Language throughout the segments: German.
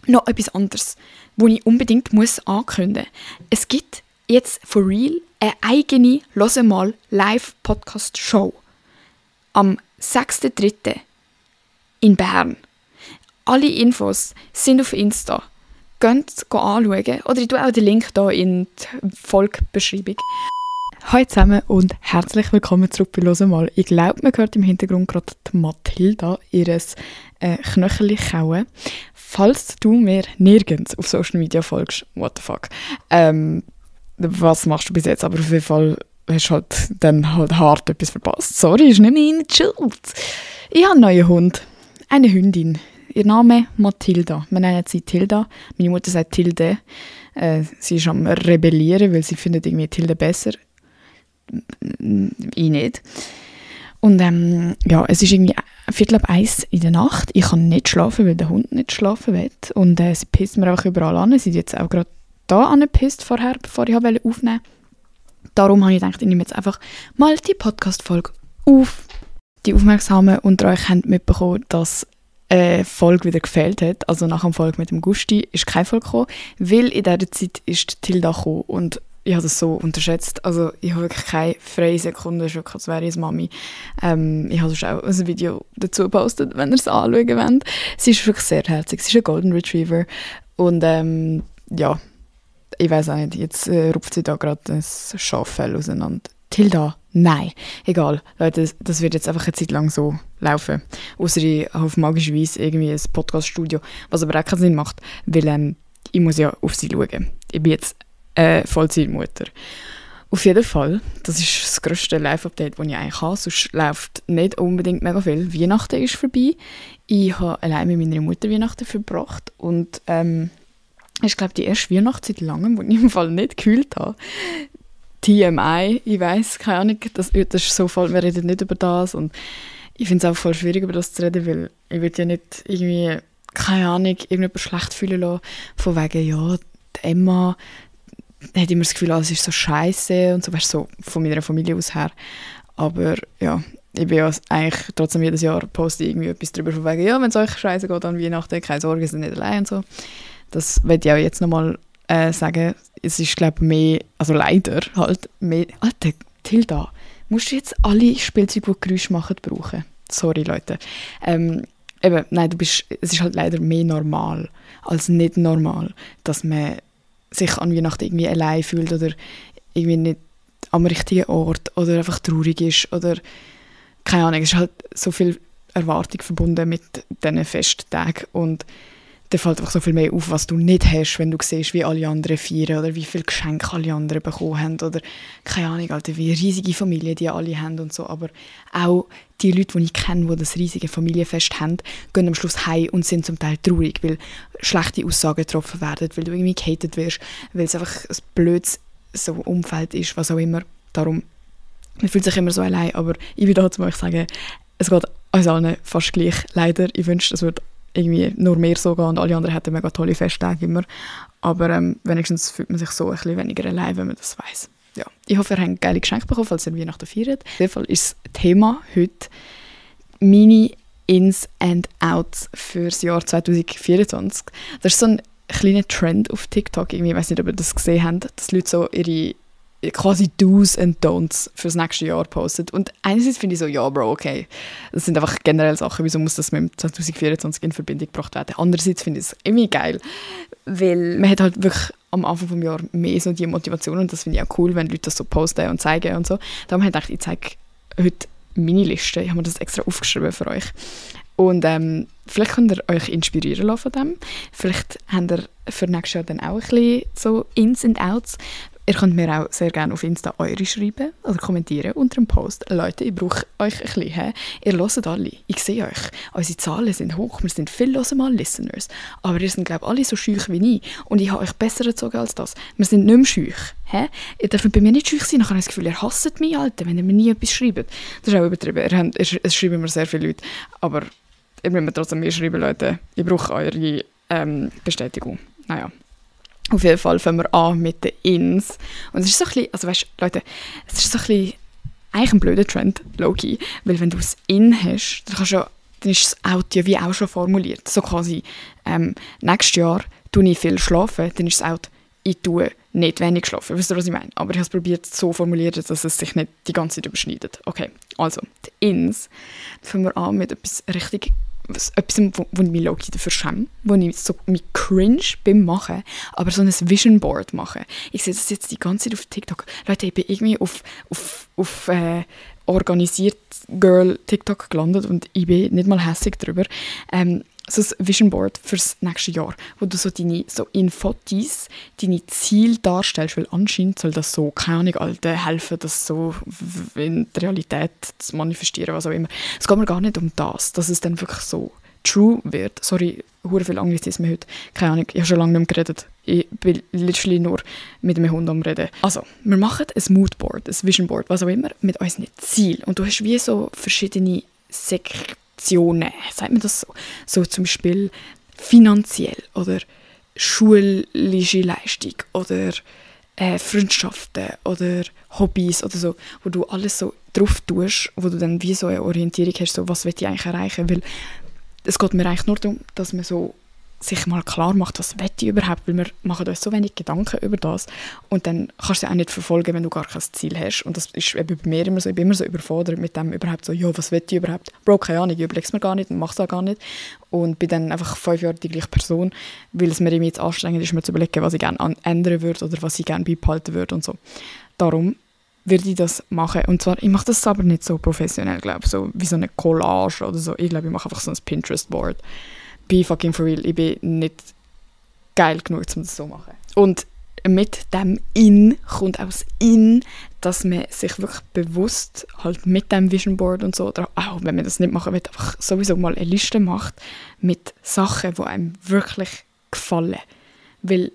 noch etwas anderes, das ich unbedingt ankündigen muss. Es gibt jetzt for real eine eigene «Hör mal» Live-Podcast-Show am 6.3. in Bern. Alle Infos sind auf Insta. Geht anschauen. Oder ich tue auch den Link hier in die Folgebeschreibung. Hallo zusammen und herzlich willkommen zurück bei «Hör mal». Ich glaube, man hört im Hintergrund gerade die Mathilda ihres Knöcheli kauen. Falls du mir nirgends auf Social Media folgst, what the fuck, was machst du bis jetzt? Aber auf jeden Fall hast du halt dann halt hart etwas verpasst. Sorry, ist nicht meine Schuld. Ich habe einen neuen Hund. Eine Hündin. Ihr Name Mathilda. Wir nennen sie Tilda. Meine Mutter sagt Tilde. Sie ist am Rebellieren, weil sie findet irgendwie Tilde besser. Ich nicht. Und ja, es ist irgendwie 1:15 in der Nacht. Ich kann nicht schlafen, weil der Hund nicht schlafen will. Und sie pisst mir einfach überall an. Sie ist jetzt auch gerade da angepisst vorher, bevor ich aufnehmen wollte. Darum habe ich gedacht, ich nehme jetzt einfach mal die Podcast-Folge auf. Die Aufmerksamen unter euch haben mitbekommen, dass eine Folge wieder gefehlt hat. Also nach der Folge mit dem Gusti ist keine Folge gekommen, weil in dieser Zeit ist Tilda gekommen und ich habe das so unterschätzt. Also ich habe wirklich keine freie Sekunde, das ist wirklich, als wäre ich Mami. Ich habe sonst auch ein Video dazu gepostet, wenn ihr es anschauen wollt. Sie ist wirklich sehr herzig. Sie ist ein Golden Retriever und ja, ich weiß auch nicht, jetzt rupft sie da gerade ein Schaffell auseinander. Tilda, nein. Egal, Leute, das wird jetzt einfach eine Zeit lang so laufen. Ausser ich auf magische Weise irgendwie ein Podcast-Studio, was aber auch keinen Sinn macht, weil ich muss ja auf sie schauen. Ich bin jetzt Vollzeitmutter. Auf jeden Fall, das ist das grösste Live-Update, das ich eigentlich habe. Sonst läuft nicht unbedingt mega viel. Weihnachten ist vorbei. Ich habe allein mit meiner Mutter Weihnachten verbracht und ich glaube, die erste Weihnacht seit langem, die ich im Fall nicht gekühlt habe. TMI, ich weiss, keine Ahnung, das ist so voll, wir reden nicht über das und ich finde es auch voll schwierig, über das zu reden, weil ich will ja nicht irgendwie, keine Ahnung, irgendjemand schlecht fühlen lassen, von wegen, ja, die Emma hat immer das Gefühl, alles ist so scheiße und so, weißt du, so von meiner Familie aus her, aber ja, ich bin ja eigentlich trotzdem jedes Jahr poste irgendwie etwas darüber, von wegen, ja, wenn es euch scheiße geht an Weihnachten, keine Sorge, ihr seid nicht allein und so. Das möchte ich auch jetzt nochmal sagen. Es ist, glaube ich, mehr, also leider halt mehr. Alter, Tilda, musst du jetzt alle Spielzeuge, die Geräusche machen, brauchen? Sorry, Leute. Eben, nein, es ist halt leider mehr normal als nicht normal, dass man sich an Weihnachten irgendwie allein fühlt oder irgendwie nicht am richtigen Ort oder einfach traurig ist oder keine Ahnung. Es ist halt so viel Erwartung verbunden mit diesen Festtagen und da fällt einfach so viel mehr auf, was du nicht hast, wenn du siehst, wie alle anderen feiern oder wie viele Geschenke alle anderen bekommen haben oder keine Ahnung, Alter, wie riesige Familien die alle haben und so. Aber auch die Leute, die ich kenne, die das riesige Familienfest haben, gehen am Schluss heim und sind zum Teil traurig, weil schlechte Aussagen getroffen werden, weil du irgendwie gehatet wirst, weil es einfach ein blödes so Umfeld ist, was auch immer. Darum, man fühlt sich immer so allein, aber ich will dazu mal sagen, es geht uns allen fast gleich, leider. Ich wünschte, es würde irgendwie nur mehr so gehen und alle anderen hätten mega tolle Festtage immer. Aber wenigstens fühlt man sich so ein bisschen weniger allein, wenn man das weiss. Ja. Ich hoffe, ihr habt geile Geschenke bekommen, falls ihr Weihnachten feiert. Auf jeden Fall ist das Thema heute meine Ins and Outs für das Jahr 2024. Das ist so ein kleiner Trend auf TikTok. Ich weiß nicht, ob ihr das gesehen habt, dass Leute so ihre quasi Do's and Don'ts fürs nächste Jahr postet. Und einerseits finde ich so, ja Bro, okay, das sind einfach generell Sachen, wieso muss das mit dem 2024 in Verbindung gebracht werden. Andererseits finde ich es irgendwie geil, weil man hat halt wirklich am Anfang des Jahres mehr so die Motivation und das finde ich auch cool, wenn Leute das so posten und zeigen und so. Darum habe ich gedacht, ich zeige heute meine Liste. Ich habe mir das extra aufgeschrieben für euch. Und vielleicht könnt ihr euch inspirieren lassen von dem. Vielleicht habt ihr für nächstes Jahr dann auch ein bisschen so Ins and Outs. Ihr könnt mir auch sehr gerne auf Insta eure schreiben oder kommentieren unter dem Post. Leute, ich brauche euch ein bisschen. He? Ihr hört alle. Ich sehe euch. Unsere Zahlen sind hoch. Wir sind viele mal Listeners. Aber ihr seid, glaube ich, alle so schüch wie ich. Und ich habe euch besser erzogen als das. Wir sind nicht mehr schüch. He? Ihr dürft bei mir nicht schüch sein. Nachher habe ich das Gefühl, ihr hasst mich, Alter, wenn ihr mir nie etwas schreibt. Das ist auch übertrieben. Es schreiben mir sehr viele Leute. Aber ihr müsst mir trotzdem mehr schreiben, Leute. Ich brauche eure Bestätigung. Naja. Auf jeden Fall fangen wir an mit den Ins. Und es ist so ein bisschen, also weißt du, Leute, es ist so ein bisschen eigentlich ein blöder Trend, low-key. Weil wenn du es In hast, dann kannst du dann ist das Out ja wie auch schon formuliert. So quasi, nächstes Jahr tue ich viel schlafen, dann ist das Out, ich tue nicht wenig schlafen. Wisst ihr, was ich meine? Aber ich habe es probiert so formulieren, dass es sich nicht die ganze Zeit überschneidet. Okay, also, die Ins. Fangen wir an mit etwas richtig, etwas, wo ich mich low-key dafür schäme, wo ich so mich cringe beim Machen, aber so ein Vision Board machen. Ich sehe das jetzt die ganze Zeit auf TikTok. Leute, ich bin irgendwie auf organisiert Girl TikTok gelandet und ich bin nicht mal hässig darüber. So ein Vision Board fürs nächste Jahr, wo du so in Fotos deine Ziele darstellst, weil anscheinend soll das so, keine Ahnung, Alten helfen, das so in der Realität zu manifestieren, was auch immer. Es geht mir gar nicht um das, dass es dann wirklich so true wird. Sorry, hure viel Anglizismen heute. Keine Ahnung, ich habe schon lange nicht mehr geredet. Ich bin literally nur mit einem Hund am Reden. Also, wir machen ein Moodboard, ein Vision Board, was auch immer, mit unseren Zielen. Und du hast wie so verschiedene Sektionen, sagt man das so? So zum Beispiel finanziell oder schulische Leistung oder Freundschaften oder Hobbys oder so, wo du alles so drauf tust, wo du dann wie so eine Orientierung hast, so was will ich eigentlich erreichen, weil es geht mir eigentlich nur darum, dass man so sich mal klar macht, was will ich überhaupt, weil wir machen uns so wenig Gedanken über das und dann kannst du es auch nicht verfolgen, wenn du gar kein Ziel hast und das ist eben bei mir immer so, ich bin immer so überfordert mit dem überhaupt so, ja, was will ich überhaupt? Bro, keine Ahnung, ich überlege es mir gar nicht und mache es auch gar nicht und bin dann einfach 5 Jahre die gleiche Person, weil es mir irgendwie jetzt anstrengend ist, mir zu überlegen, was ich gerne ändern würde oder was ich gerne beibehalten würde und so. Darum würde ich das machen. Und zwar, ich mache das aber nicht so professionell, glaube ich, so wie so eine Collage oder so. Ich glaube, ich mache einfach so ein Pinterest-Board. Be fucking for real, ich bin nicht geil genug, um das so zu machen. Und mit dem In kommt auch das In, dass man sich wirklich bewusst halt mit dem Vision Board und so, oder auch wenn man das nicht machen will, einfach sowieso mal eine Liste macht mit Sachen, die einem wirklich gefallen. Weil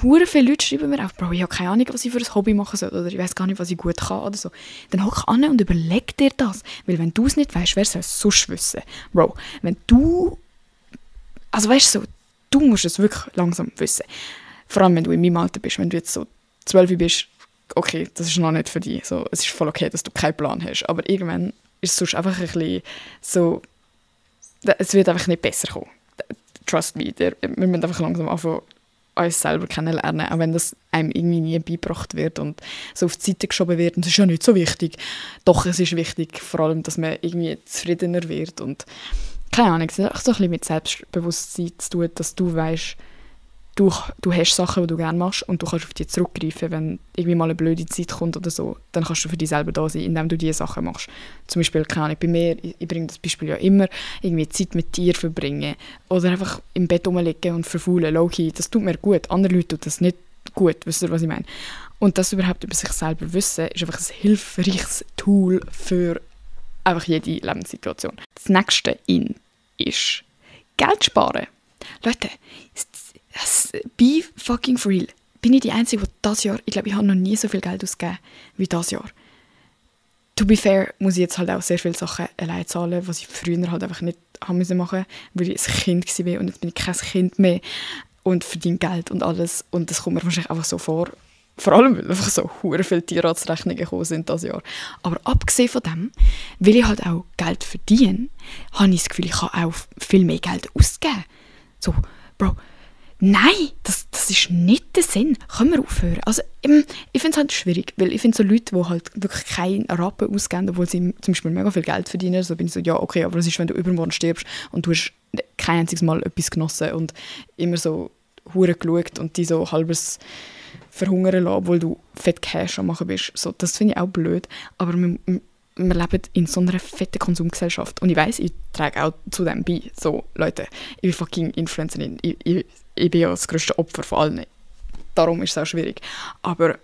hure viele Leute schreiben mir auch, Bro, ich habe keine Ahnung, was ich für ein Hobby machen soll oder ich weiß gar nicht, was ich gut kann oder so. Dann hock an und überleg dir das. Weil wenn du es nicht weißt, wer soll es sonst wissen? Bro, wenn du, also weißt du, so, du musst es wirklich langsam wissen. Vor allem, wenn du in meinem Alter bist, wenn du jetzt so 12 bist, okay, das ist noch nicht für dich. So, es ist voll okay, dass du keinen Plan hast. Aber irgendwann ist es sonst einfach ein bisschen so, es wird einfach nicht besser kommen. Trust me, wir müssen einfach langsam anfangen, uns selber kennenlernen, auch wenn das einem irgendwie nie beigebracht wird und so auf die Seite geschoben wird. Und es ist ja nicht so wichtig. Doch, es ist wichtig, vor allem, dass man irgendwie zufriedener wird. Und keine Ahnung, es hat auch so ein bisschen mit Selbstbewusstsein zu tun, dass du weißt, du hast Sachen, die du gerne machst und du kannst auf die zurückgreifen, wenn irgendwie mal eine blöde Zeit kommt oder so, dann kannst du für dich selber da sein, indem du diese Sachen machst. Zum Beispiel, keine Ahnung, bei mir, ich bringe das Beispiel ja immer, irgendwie Zeit mit dir verbringen oder einfach im Bett rumliegen und verfaulen, low-key, das tut mir gut, andere Leute tun das nicht gut, wisst ihr, was ich meine? Und das überhaupt über sich selber wissen, ist einfach ein hilfreiches Tool für einfach jede Lebenssituation. Das nächste In ist Geld sparen. Leute, be fucking for real. Bin ich die Einzige, die dieses Jahr, ich glaube, ich habe noch nie so viel Geld ausgegeben wie dieses Jahr. To be fair, muss ich jetzt halt auch sehr viele Sachen allein zahlen, was ich früher halt einfach nicht haben müssen machen, weil ich ein Kind war und jetzt bin ich kein Kind mehr und verdiene Geld und alles und das kommt mir wahrscheinlich einfach so vor. Vor allem, weil einfach so hure viele Tierarztrechnungen gekommen sind dieses Jahr. Aber abgesehen von dem, weil ich halt auch Geld verdiene, habe ich das Gefühl, ich kann auch viel mehr Geld ausgeben. So, Bro, nein, das ist nicht der Sinn. Können wir aufhören? Also, ich finde es halt schwierig, weil ich finde so Leute, die halt wirklich keinen Rappen ausgeben, obwohl sie zum Beispiel mega viel Geld verdienen, so bin ich so, ja, okay, aber was ist, wenn du übermorgen stirbst und du hast kein einziges Mal etwas genossen und immer so hure geschaut und die so halbes verhungern lassen, obwohl du fett Cash am machen bist. So, das finde ich auch blöd, aber wir leben in so einer fetten Konsumgesellschaft und ich weiss, ich trage auch zu dem bei. So, Leute, ich bin fucking Influencerin. Ich bin ja das grösste Opfer von allen. Darum ist es auch schwierig. Aber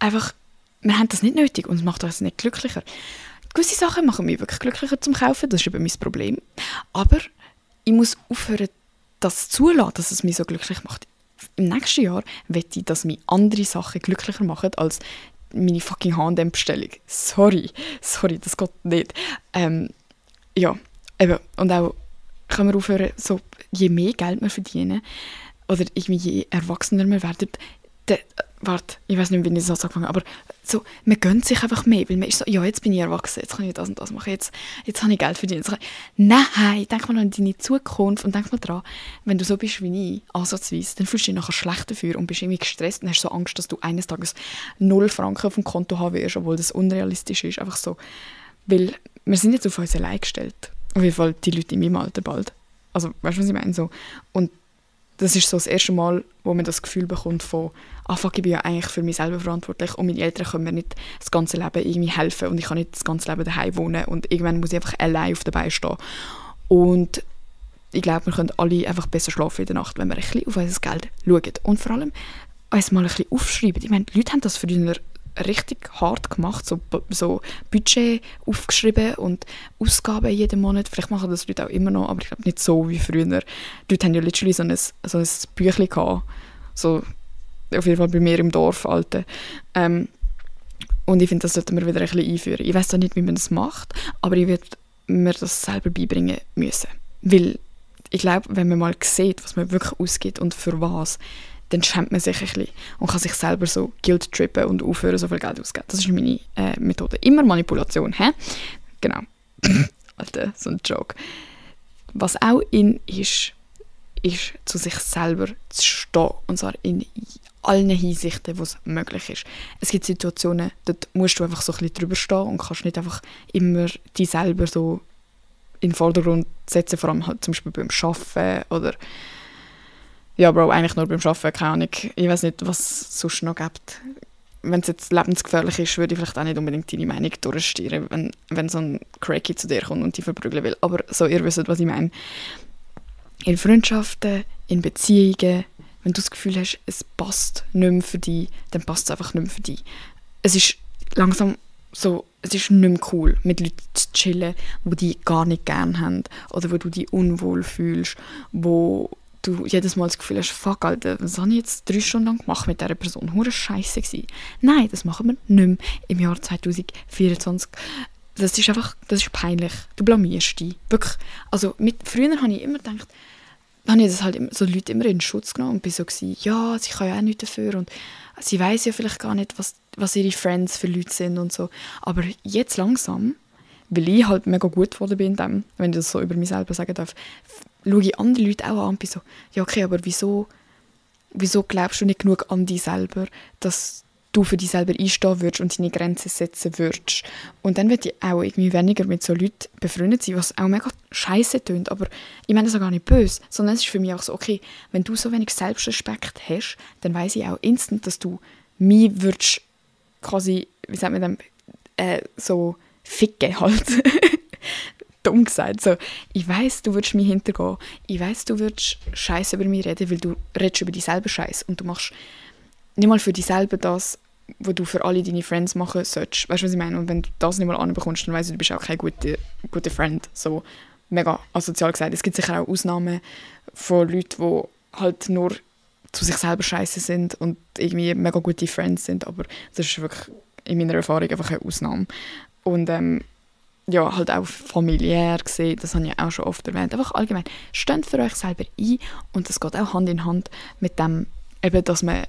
einfach, wir haben das nicht nötig und es macht uns nicht glücklicher. Gewisse Sachen machen mich wirklich glücklicher zum Kaufen, das ist eben mein Problem. Aber ich muss aufhören, das zulassen, dass es mich so glücklich macht. Im nächsten Jahr möchte ich, dass mich andere Sachen glücklicher machen als meine fucking H&M-Bestellung. Sorry, das geht nicht. Ja, eben. Und auch können wir aufhören, so, je mehr Geld wir verdienen oder irgendwie je erwachsener wir werden, Warte, ich weiß nicht, wie ich das angefangen habe, aber so, man gönnt sich einfach mehr, weil man ist so, ja, jetzt bin ich erwachsen, jetzt kann ich das und das machen, jetzt habe ich Geld verdient. Nein, denk mal an deine Zukunft und denk mal dran, wenn du so bist wie ich, ansatzweise, dann fühlst du dich nachher schlecht dafür und bist irgendwie gestresst und hast so Angst, dass du eines Tages 0 Franken auf dem Konto haben wirst, obwohl das unrealistisch ist, einfach so. Weil wir sind jetzt auf uns allein gestellt. Auf jeden Fall die Leute in meinem Alter bald. Also, weißt du, was ich meine? So. Und das ist so das erste Mal, wo man das Gefühl bekommt von fuck, ich bin ja eigentlich für mich selber verantwortlich und meine Eltern können mir nicht das ganze Leben irgendwie helfen und ich kann nicht das ganze Leben daheim wohnen und irgendwann muss ich einfach allein auf der Beine stehen. Und ich glaube, wir können alle einfach besser schlafen in der Nacht, wenn wir ein bisschen auf unser Geld schauen und vor allem uns mal ein bisschen aufschreiben. Ich meine, die Leute haben das früher richtig hart gemacht, so Budget aufgeschrieben und Ausgaben jeden Monat. Vielleicht machen das Leute auch immer noch, aber ich glaube nicht so wie früher. Die Leute haben ja literally so ein Büchlein gehabt, so auf jeden Fall bei mir im Dorf, Alte. Und ich finde, das sollten wir wieder ein bisschen einführen. Ich weiß auch nicht, wie man das macht, aber ich werde mir das selber beibringen müssen. Weil ich glaube, wenn man mal sieht, was man wirklich ausgibt und für was, dann schämt man sich ein bisschen und kann sich selber so guilt-trippen und aufhören, so viel Geld auszugeben. Das ist meine Methode. Immer Manipulation, hä? Genau. Alter, so ein Joke. Was auch ist zu sich selber zu stehen. Und zwar in allen Hinsichten, wo es möglich ist. Es gibt Situationen, dort musst du einfach so ein bisschen drüber stehen und kannst nicht einfach immer dich selber so in den Vordergrund setzen, vor allem halt zum Beispiel beim Arbeiten oder ja, Bro, eigentlich nur beim Arbeiten, keine Ahnung. Ich weiß nicht, was es sonst noch gibt. Wenn es jetzt lebensgefährlich ist, würde ich vielleicht auch nicht unbedingt deine Meinung durchstieren, wenn so ein Cracky zu dir kommt und dich verprügeln will. Aber so, ihr wisst, was ich meine. In Freundschaften, in Beziehungen, wenn du das Gefühl hast, es passt nicht mehr für dich, dann passt es einfach nicht mehr für dich. Es ist langsam so, es ist nicht mehr cool, mit Leuten zu chillen, die dich gar nicht gerne haben oder wo du dich unwohl fühlst, wo du jedes Mal das Gefühl hast, fuck, Alter, was habe ich jetzt 3 Stunden lang gemacht mit dieser Person? Hure Scheisse gewesen. Nein, das machen wir nicht mehr im Jahr 2024. Das ist peinlich. Du blamierst dich. Wirklich. Also früher habe ich immer gedacht, habe ich das halt immer, so Leute immer in Schutz genommen und bin so gewesen, ja, sie kann ja auch nichts dafür und sie weiß ja vielleicht gar nicht, was ihre Friends für Leute sind und so. Aber jetzt langsam, weil ich halt mega gut geworden bin in dem, wenn ich das so über mich selber sagen darf, schaue ich andere Leute auch an und bin so, ja okay, aber wieso glaubst du nicht genug an dich selber, dass du für dich selber einstehen würdest und deine Grenzen setzen würdest. Und dann würde ich auch irgendwie weniger mit so Leuten befreundet sein, was auch mega scheiße tönt, aber ich meine das auch gar nicht böse, sondern es ist für mich auch so, okay, wenn du so wenig Selbstrespekt hast, dann weiss ich auch instant, dass du mich würdest quasi, wie sagt man dem, so ficken halt. Dumm gesagt. So, ich weiss, du würdest mich hintergehen. Ich weiss, du würdest Scheiße über mich reden, weil du redest über dich selber Scheiße und du machst nicht mal für dich selber das, was du für alle deine Friends machen solltest. Weißt du, was ich meine? Und wenn du das nicht mal anbekommst, dann weißt du bist auch kein guter Friend. So mega asozial gesagt. Es gibt sicher auch Ausnahmen von Leuten, die halt nur zu sich selber scheiße sind und irgendwie mega gute Friends sind, aber das ist wirklich in meiner Erfahrung einfach eine Ausnahme. Und ja, halt auch familiär gesehen, das habe ich auch schon oft erwähnt. Einfach allgemein, steht für euch selber ein und das geht auch Hand in Hand mit dem, eben, dass man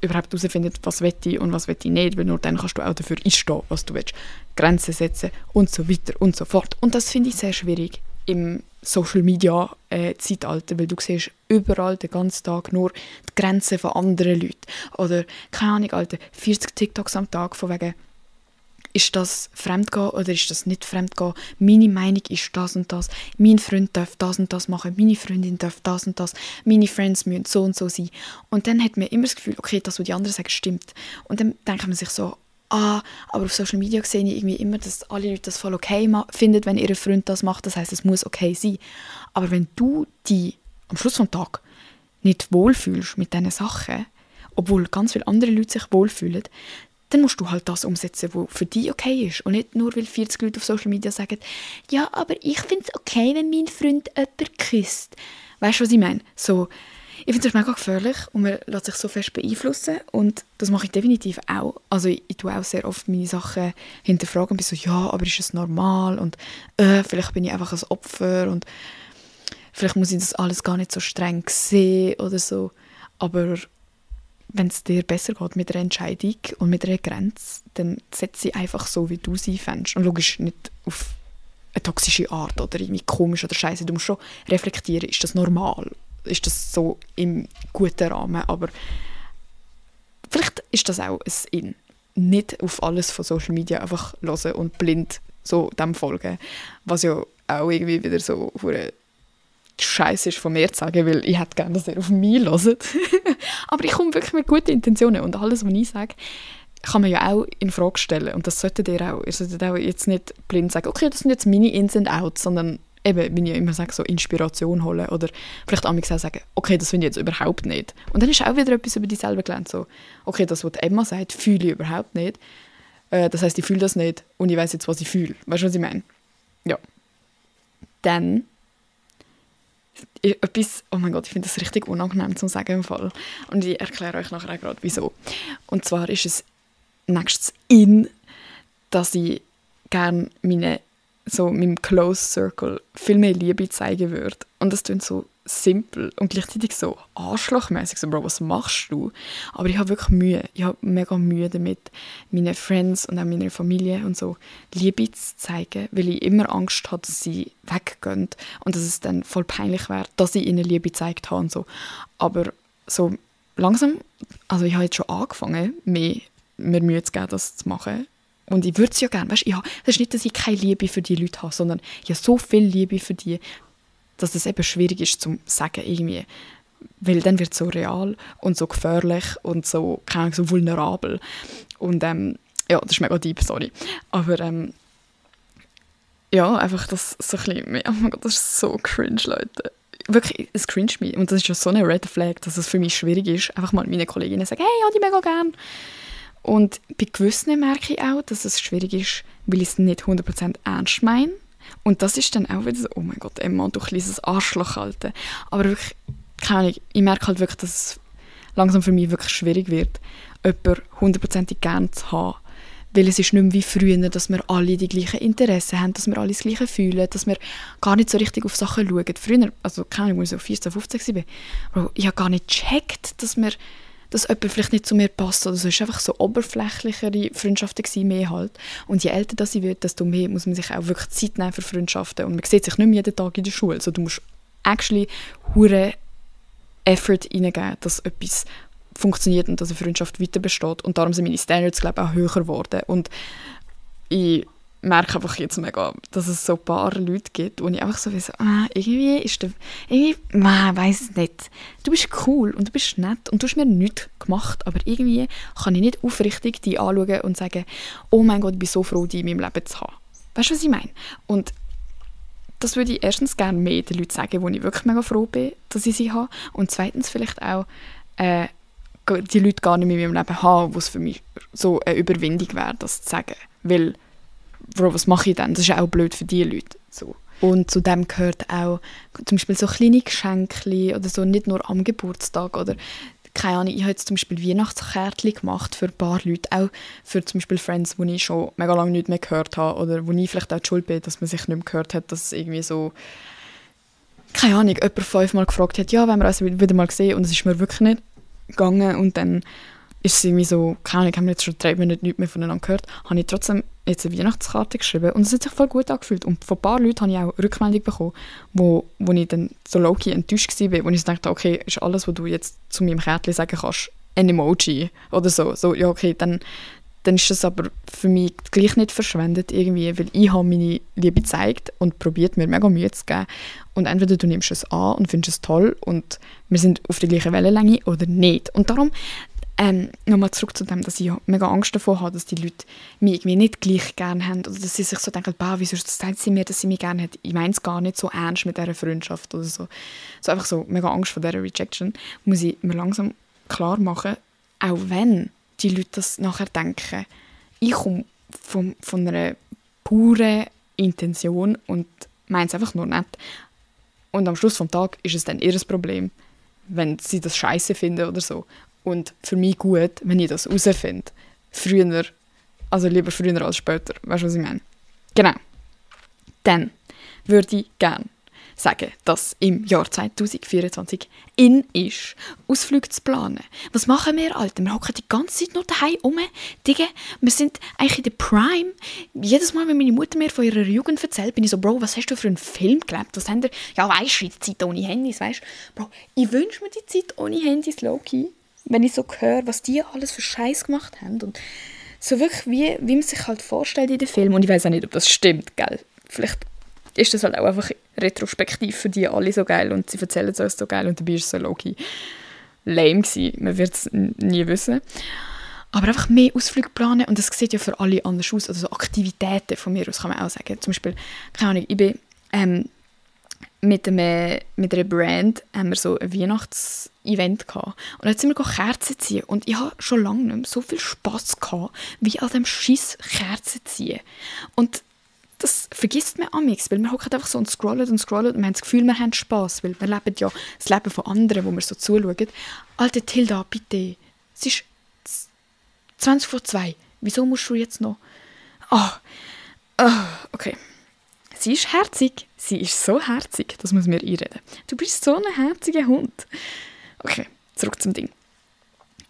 überhaupt herausfindet, was will ich und was will ich nicht, weil nur dann kannst du auch dafür einstehen, was du willst. Grenzen setzen und so weiter und so fort. Und das finde ich sehr schwierig im Social-Media-Zeitalter, weil du siehst überall den ganzen Tag nur die Grenzen von anderen Leuten. Oder, keine Ahnung, Alter, 40 TikToks am Tag von wegen, ist das Fremdgehen oder ist das nicht Fremdgehen? Meine Meinung ist das und das. Mein Freund darf das und das machen. Meine Freundin darf das und das. Meine Friends müssen so und so sein. Und dann hat man immer das Gefühl, okay, das, was die anderen sagen, stimmt. Und dann denkt man sich so, aber auf Social Media sehe ich irgendwie immer, dass alle Leute das voll okay finden, wenn ihr Freund das macht. Das heisst, es muss okay sein. Aber wenn du dich am Schluss des Tages nicht wohlfühlst mit diesen Sachen, obwohl ganz viele andere Leute sich wohlfühlen, dann musst du halt das umsetzen, was für dich okay ist. Und nicht nur, weil 40 Leute auf Social Media sagen, ja, aber ich finde es okay, wenn mein Freund jemanden küsst. Weißt du, was ich meine? So, ich finde es mega gefährlich und man lässt sich so fest beeinflussen. Und das mache ich definitiv auch. Also ich tue auch sehr oft meine Sachen hinterfragen und bin so, ja, aber ist es normal? Und vielleicht bin ich einfach ein Opfer und vielleicht muss ich das alles gar nicht so streng sehen oder so. Aber wenn es dir besser geht mit einer Entscheidung und mit einer Grenze, dann setz sie einfach so, wie du sie fändest. Und logisch nicht auf eine toxische Art oder irgendwie komisch oder scheiße. Du musst schon reflektieren, ist das normal? Ist das so im guten Rahmen? Aber vielleicht ist das auch ein In. Nicht auf alles von Social Media einfach hören und blind so dem folgen. Was ja auch irgendwie wieder so Scheiße ist von mir zu sagen, weil ich hätte gerne, dass ihr auf mich hört. Aber ich komme wirklich mit guten Intentionen und alles, was ich sage, kann man ja auch in Frage stellen. Und das solltet ihr auch. Ihr solltet auch jetzt nicht blind sagen, okay, das sind jetzt meine Ins und Outs, sondern eben, wie ich immer sage, so Inspiration holen oder vielleicht auch sagen, okay, das finde ich jetzt überhaupt nicht. Und dann ist auch wieder etwas über dich selber gelernt, so, okay, das, was Emma sagt, fühle ich überhaupt nicht. Das heisst, ich fühle das nicht und ich weiss jetzt, was ich fühle. Weißt du, was ich meine? Ja. Dann etwas, oh mein Gott, ich finde das richtig unangenehm zu sagen im Fall. Und ich erkläre euch nachher auch gerade, wieso. Und zwar ist es nächstes dass ich gerne meinem Close Circle viel mehr Liebe zeigen würde. Und das klingt so simpel und gleichzeitig so arschlochmässig. So, Bro, was machst du? Aber ich habe wirklich Mühe. Ich habe mega Mühe damit, meinen Friends und auch meiner Familie und so Liebe zu zeigen, weil ich immer Angst habe, dass sie weggehen und dass es dann voll peinlich wäre, dass ich ihnen Liebe gezeigt habe und so. Aber so langsam, also ich habe jetzt schon angefangen, mir Mühe zu geben, das zu machen. Und ich würde es ja gerne, weißt du, das ist nicht, dass ich keine Liebe für die Leute habe, sondern ich habe so viel Liebe für die, dass es eben schwierig ist zu sagen irgendwie. Weil dann wird es so real und so gefährlich und so, keine Ahnung, so vulnerabel. Und ja, das ist mega deep, sorry. Aber ja, einfach das so ein bisschen, oh mein Gott, das ist so cringe, Leute. Wirklich, es cringe mich. Und das ist ja so eine Red Flag, dass es für mich schwierig ist, einfach mal meinen Kolleginnen zu sagen, hey, ja, die mega gern. Und bei gewissen merke ich auch, dass es schwierig ist, weil ich es nicht 100% ernst meine. Und das ist dann auch wieder so, oh mein Gott, Emma, du kleines Arschloch, Alter. Aber wirklich, keine Ahnung, ich merke halt wirklich, dass es langsam für mich wirklich schwierig wird, jemanden 100% gern zu haben. Weil es ist nicht mehr wie früher, dass wir alle die gleichen Interessen haben, dass wir alle das Gleiche fühlen, dass wir gar nicht so richtig auf Sachen schauen. Früher, also keine Ahnung, als ich so 14, 15 war, Bro, ich habe gar nicht gecheckt, dass jemand vielleicht nicht zu mir passt oder so. Es war einfach so oberflächlichere Freundschaften gewesen, mehr halt. Und je älter das ich werde, desto mehr muss man sich auch wirklich Zeit nehmen für Freundschaften. Und man sieht sich nicht mehr jeden Tag in der Schule. Also du musst actually hure Effort reingeben, dass etwas funktioniert und dass eine Freundschaft weiter besteht. Und darum sind meine Standards, glaube ich, auch höher geworden. Und ich merke einfach jetzt mega, dass es so ein paar Leute gibt, wo ich einfach so wie so, irgendwie ist der, weiss es nicht. Du bist cool und du bist nett und du hast mir nichts gemacht, aber irgendwie kann ich nicht aufrichtig die anschauen und sagen, oh mein Gott, ich bin so froh, die in meinem Leben zu haben. Weißt du, was ich meine? Und das würde ich erstens gerne mehr den Leuten sagen, wo ich wirklich mega froh bin, dass ich sie habe. Und zweitens vielleicht auch die Leute gar nicht mehr in meinem Leben haben, wo es für mich so eine Überwindung wäre, das zu sagen. Weil Bro, was mache ich dann? Das ist ja auch blöd für die Leute. So. Und zu dem gehört auch zum Beispiel so kleine Geschenke oder so, nicht nur am Geburtstag oder keine Ahnung, ich habe jetzt zum Beispiel Weihnachtskärtchen gemacht für ein paar Leute, auch für zum Beispiel Friends, die ich schon mega lange nicht mehr gehört habe oder wo ich vielleicht auch die Schuld bin, dass man sich nicht mehr gehört hat, dass es irgendwie so, keine Ahnung, jemand 5-mal gefragt hat, ja, wenn wir uns wieder mal gesehen und es ist mir wirklich nicht gegangen und dann ist es irgendwie so, keine Ahnung, haben wir jetzt schon 3 Monate nichts mehr voneinander gehört, habe ich trotzdem jetzt eine Weihnachtskarte geschrieben und es hat sich voll gut angefühlt. Und von ein paar Leuten habe ich auch Rückmeldung bekommen, wo ich dann so low-key enttäuscht war, wo ich dachte, okay, ist alles, was du jetzt zu meinem Kärtchen sagen kannst, ein Emoji oder so. So, ja, okay, dann ist das aber für mich gleich nicht verschwendet irgendwie, weil ich habe meine Liebe gezeigt und probiert, mir mega Mühe zu geben. Und entweder du nimmst es an und findest es toll und wir sind auf der gleichen Wellenlänge oder nicht. Und darum nochmal zurück zu dem, dass ich mega Angst davor habe, dass die Leute mich irgendwie nicht gleich gerne haben oder dass sie sich so denken, wieso sagt sie mir, dass sie mich gerne hat? Ich meine es gar nicht so ernst mit dieser Freundschaft oder so. So einfach so mega Angst vor dieser Rejection, muss ich mir langsam klar machen, auch wenn die Leute das nachher denken, ich komme von einer puren Intention und meine es einfach nur nett. Und am Schluss des Tages ist es dann ihr Problem, wenn sie das scheiße finden oder so. Und für mich gut, wenn ich das herausfinde. Früher, also lieber früher als später. Weißt du, was ich meine? Genau. Dann würde ich gerne sagen, dass im Jahr 2024 in ist, Ausflüge zu planen. Was machen wir, Alter? Wir hocken die ganze Zeit nur daheim rum. Digga, wir sind eigentlich in der Prime. Jedes Mal, wenn meine Mutter mir von ihrer Jugend erzählt, bin ich so, Bro, was hast du für einen Film gelebt? Was haben ihr? Ja, weisst du, die Zeit ohne Handys, weißt du? Bro, ich wünsche mir die Zeit ohne Handys, low-key. Wenn ich so höre, was die alles für Scheiß gemacht haben. Und so wirklich, wie man sich halt vorstellt in den Filmen. Und ich weiß auch nicht, ob das stimmt, gell? Vielleicht ist das halt auch einfach retrospektiv für die alle so geil und sie erzählen es uns so geil und dabei ist es so low-key lame gewesen. Man wird es nie wissen. Aber einfach mehr Ausflüge planen und das sieht ja für alle anders aus. Also so Aktivitäten von mir aus kann man auch sagen. Zum Beispiel, keine Ahnung, ich bin mit einer Brand haben wir so ein Weihnachtsevent gehabt. Und dann sind wir Kerzen ziehen. Und ich habe schon lange nicht mehr so viel Spass gehabt, wie an dem scheiß Kerzen ziehen. Und das vergisst man amix, weil wir hocken einfach so und scrollen und wir haben das Gefühl, wir haben Spass, weil wir leben ja das Leben von anderen, wo wir so zuschauen. Alter Tilda, bitte, es ist 20 vor 2. Wieso musst du jetzt noch... Okay. Sie ist herzig. Sie ist so herzig. Das muss mir einreden. Du bist so ein herziger Hund. Okay, zurück zum Ding.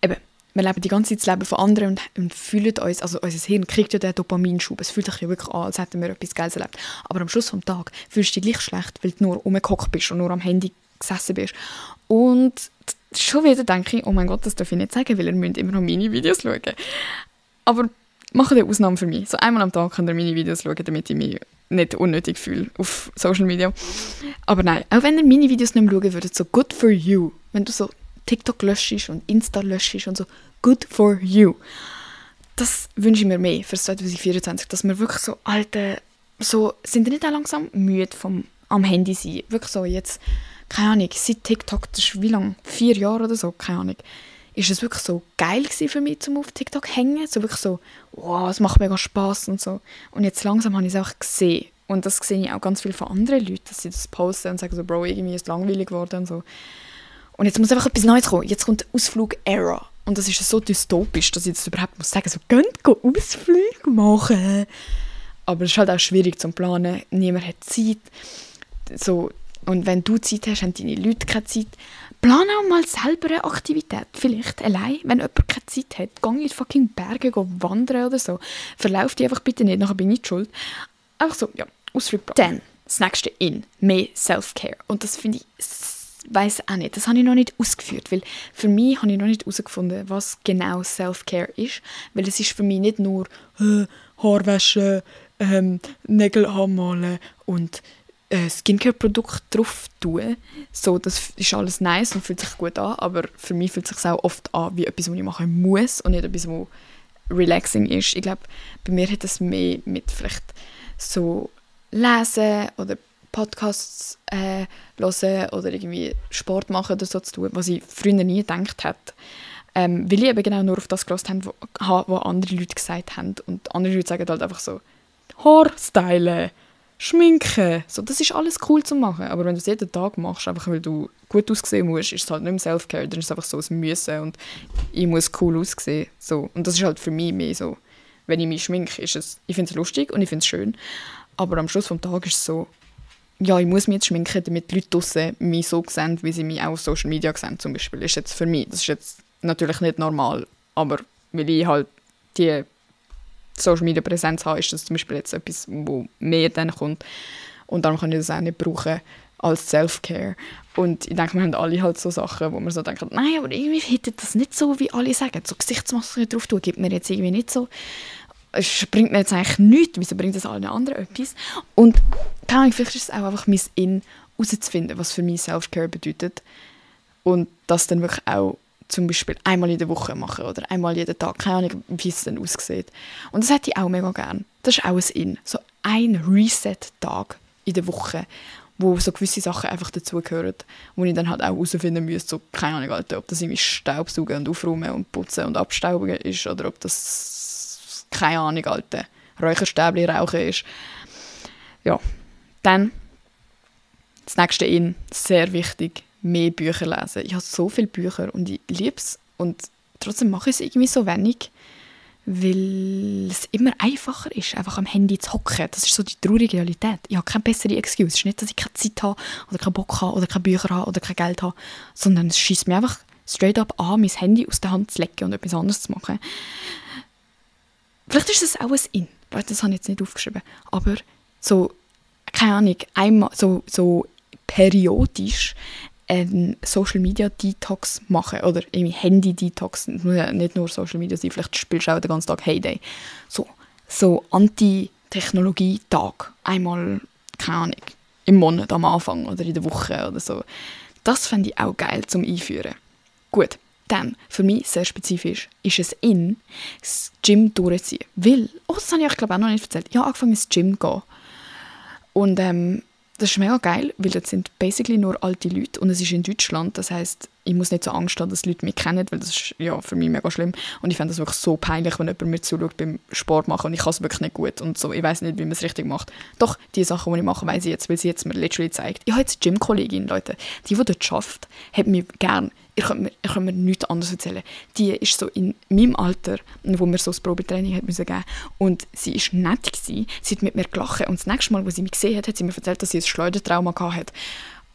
Eben, wir leben die ganze Zeit das Leben von anderen und fühlen uns, also unser Hirn kriegt ja den Dopaminschub. Es fühlt sich ja wirklich an, als hätten wir etwas Geiles erlebt. Aber am Schluss des Tages fühlst du dich gleich schlecht, weil du nur rumgehockt bist und nur am Handy gesessen bist. Und schon wieder denke ich, oh mein Gott, das darf ich nicht sagen, weil ihr müsst immer noch meine Videos schauen. Aber macht eine Ausnahme für mich. So einmal am Tag könnt ihr meine Videos schauen, damit ich mich nicht unnötig fühle auf Social Media. Aber nein, auch wenn ihr meine Videos nicht mehr schauen würdet, so good for you. Wenn du so TikTok löschst und Insta löschst und so, good for you. Das wünsche ich mir mehr für 2024, dass wir wirklich so alte, so, sind wir nicht auch langsam müde vom am Handy sein? Wirklich so jetzt, keine Ahnung, seit TikTok, das ist wie lange? 4 Jahre oder so, keine Ahnung. Ist es wirklich so geil gewesen für mich, zum auf TikTok hängen? So wirklich so, wow, es macht mega Spass und so. Und jetzt langsam habe ich es auch gesehen. Und das sehe ich auch ganz viel von anderen Leuten, dass sie das posten und sagen so, Bro, irgendwie ist es langweilig geworden und so. Und jetzt muss einfach etwas Neues kommen. Jetzt kommt Ausflug-Era. Und das ist so dystopisch, dass ich das überhaupt muss sagen, so, geht Ausflüge machen. Aber es ist halt auch schwierig zu planen. Niemand hat Zeit. So, und wenn du Zeit hast, haben deine Leute keine Zeit. Plan auch mal selber eine Aktivität. Vielleicht allein, wenn jemand keine Zeit hat. Geh in die fucking Berge wandern oder so. Verlauf die einfach bitte nicht, nachher bin ich nicht schuld. Einfach so, ja, Ausflug planen. Dann, das nächste mehr Self-Care. Und das finde ich, weiss auch nicht. Das habe ich noch nicht ausgeführt, weil für mich habe ich noch nicht herausgefunden, was genau Self-Care ist. Weil es ist für mich nicht nur Haar waschen, Nägel anmalen und Skincare-Produkt drauf tun. So, das ist alles nice und fühlt sich gut an, aber für mich fühlt es sich auch oft an wie etwas, was ich machen muss und nicht etwas, was relaxing ist. Ich glaube, bei mir hat es mehr mit vielleicht so Lesen oder Podcasts hören oder irgendwie Sport machen oder so zu tun, was ich früher nie gedacht hätte. Weil ich eben genau nur auf das gehört habe, was andere Leute gesagt haben. Und andere Leute sagen halt einfach so, Haarstylen, Schminken, so, das ist alles cool zu machen. Aber wenn du es jeden Tag machst, einfach weil du gut aussehen musst, ist es halt nicht mehr Self-Care, dann ist es einfach so ein Müssen und ich muss cool aussehen. So. Und das ist halt für mich mehr so, wenn ich mich schminke, ist es, ich finde es lustig und ich finde es schön, aber am Schluss des Tages ist es so, ja, ich muss mich jetzt schminken, damit die Leute draussen mich so sehen, wie sie mich auch auf Social Media sehen, zum Beispiel. Ist jetzt für mich, das ist jetzt natürlich nicht normal, aber weil ich halt die Social Media Präsenz habe, ist das zum Beispiel jetzt etwas, wo mehr dann kommt. Und darum kann ich das auch nicht brauchen als Self-Care. Und ich denke, wir haben alle halt so Sachen, wo man so denkt, nein, aber irgendwie hittet das nicht so, wie alle sagen. So Gesichtsmaske drauf tun, gibt mir jetzt irgendwie nicht so. Es bringt mir jetzt eigentlich nichts. Wieso bringt das allen anderen etwas? Und vielleicht ist es auch einfach mein In, herauszufinden, was für mich Self-Care bedeutet. Und das dann wirklich auch zum Beispiel einmal in der Woche machen oder einmal jeden Tag. Keine Ahnung, wie es dann aussieht. Und das hätte ich auch mega gern. Das ist auch ein In. So ein Reset-Tag in der Woche, wo so gewisse Sachen einfach dazugehören, wo ich dann halt auch herausfinden müsste, so, keine Ahnung, Alter, ob das irgendwie Staubsaugen und Aufräumen und Putzen und Abstauben ist oder ob das, keine Ahnung, Alter, Räucherstäbli rauchen ist. Ja, dann das nächste In, sehr wichtig, mehr Bücher lesen. Ich habe so viele Bücher und ich liebe es und trotzdem mache ich es irgendwie so wenig, weil es immer einfacher ist, einfach am Handy zu hocken. Das ist so die traurige Realität. Ich habe keine bessere Excuse. Es ist nicht, dass ich keine Zeit habe oder keinen Bock habe oder keine Bücher habe oder kein Geld habe, sondern es schießt mir einfach straight up an, mein Handy aus der Hand zu legen und etwas anderes zu machen. Vielleicht ist das auch ein In. Das habe ich jetzt nicht aufgeschrieben. Aber so, keine Ahnung, einmal so periodisch einen Social Media Detox machen oder irgendwie Handy Detox, nicht nur Social Media sein, vielleicht spielst du auch den ganzen Tag Heyday. So Anti-Technologie-Tag, einmal, keine Ahnung, im Monat am Anfang oder in der Woche oder so. Das fände ich auch geil zum Einführen. Gut, dann, für mich sehr spezifisch, ist es das Gym durchziehen. Weil, das habe ich glaube auch noch nicht erzählt, ich habe angefangen ins Gym zu gehen. Und das ist mega geil, weil das sind basically nur alte Leute und es ist in Deutschland, das heisst, ich muss nicht so Angst haben, dass Leute mich kennen, weil das ist ja für mich mega schlimm und ich fände das wirklich so peinlich, wenn jemand mir zuschaut beim Sport machen und ich kann es wirklich nicht gut und so, ich weiss nicht, wie man es richtig macht. Doch, die Sachen, die ich mache, weiss ich jetzt, weil sie jetzt mir literally zeigt. Ich habe jetzt eine Gym-Kollegin, Leute, die dort arbeitet, hat mich gern. Ich kann mir nichts anderes erzählen. Die ist so in meinem Alter, wo mir so das Probetraining hat müssen geben, und sie war nett gewesen. Sie hat mit mir gelacht und das nächste Mal, als sie mich gesehen hat, hat sie mir erzählt, dass sie ein Schleudertrauma hatte.